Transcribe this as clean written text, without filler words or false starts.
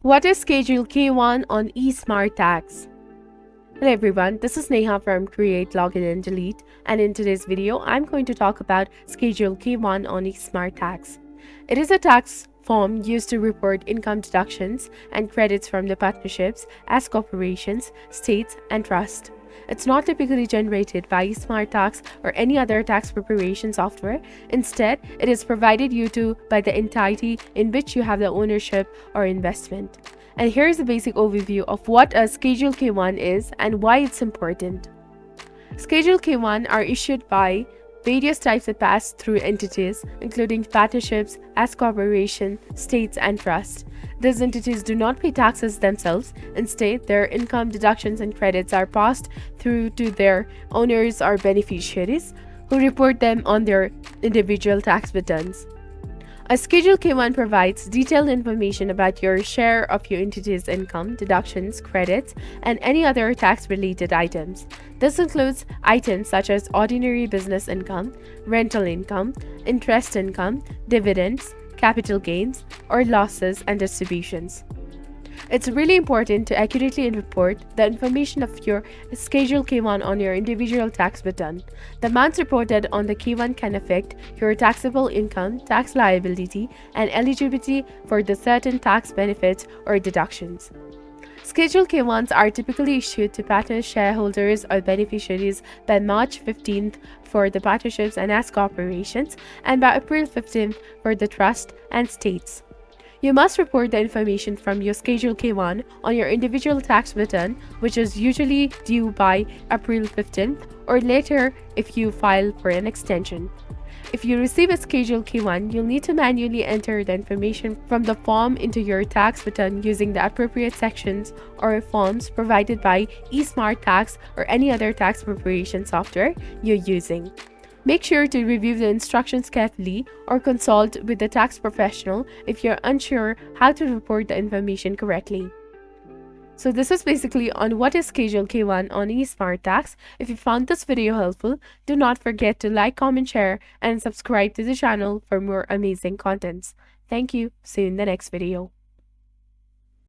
What is Schedule K-1 on eSmart tax? Hello everyone, this is Neha from Create, Login and Delete, and in today's video, I'm going to talk about Schedule K-1 on eSmart tax. It is a tax form used to report income deductions and credits from the partnerships as corporations, states, and trusts. It's not typically generated by eSmart Tax or any other tax preparation software. Instead, it is provided you to by the entity in which you have the ownership or investment. And here's a basic overview of what a Schedule K-1 is and why it's important. Schedule K-1 are issued by various types of pass-through entities, including partnerships, S corporation, states, and trusts. These entities do not pay taxes themselves. Instead, their income deductions and credits are passed through to their owners or beneficiaries, who report them on their individual tax returns. A Schedule K-1 provides detailed information about your share of your entity's income, deductions, credits, and any other tax-related items. This includes items such as ordinary business income, rental income, interest income, dividends, capital gains, or losses and distributions. It's really important to accurately report the information of your Schedule K-1 on your individual tax return. The amounts reported on the K-1 can affect your taxable income, tax liability, and eligibility for the certain tax benefits or deductions. Schedule K-1s are typically issued to partner shareholders or beneficiaries by March 15th for the partnerships and S corporations, and by April 15th for the trust and states. You must report the information from your Schedule K-1 on your individual tax return, which is usually due by April 15th or later if you file for an extension. If you receive a Schedule K-1, you'll need to manually enter the information from the form into your tax return using the appropriate sections or forms provided by eSmart Tax or any other tax preparation software you're using. Make sure to review the instructions carefully or consult with the tax professional if you're unsure how to report the information correctly. So this is basically on what is Schedule K-1 on eSmart Tax. If you found this video helpful, do not forget to like, comment, share, and subscribe to the channel for more amazing contents. Thank you. See you in the next video.